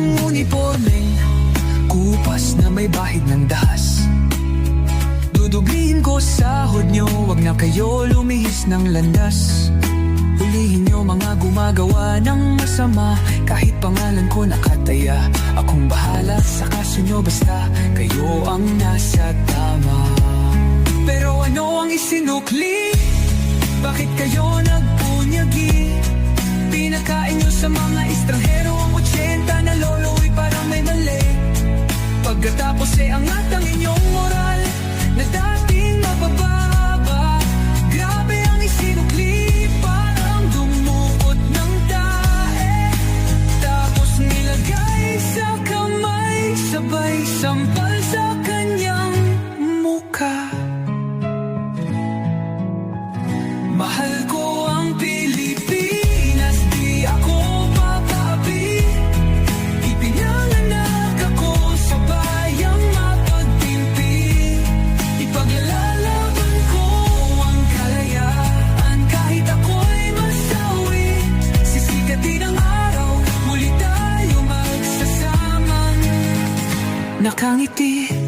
ang unipormeng kupas na may bahid ng dahas. Dudublihin ko sahod nyo, wag na kayo lumihis ng landas. Hulihin nyo mga gumagawa ng masama, kahit pangalan ko nakataya. Akong bahala sa kaso nyo, basta kayo ang nasa tama. Pero ano ang isinukli? Bakit kayo nagpunyagi? Pinakain nyo sa mga estranghero ang 80 na lolo'y parang may mali. Pagkatapos angat ang inyong moral na dating mabababa. Grabe ang isinukli, parang dumukot ng tae. Tapos nilagay sa kamay, sabay sampal sa kanyang muka. Mahal ko ang Pilipinas, di ako papaapi. Ipinanganak ako sa bayang mapagtimpi. Ipaglalaban ko ang kalayaan, kahit ako'y masawi. Sisikatin ang araw, muli tayo magsasamang nakangiti.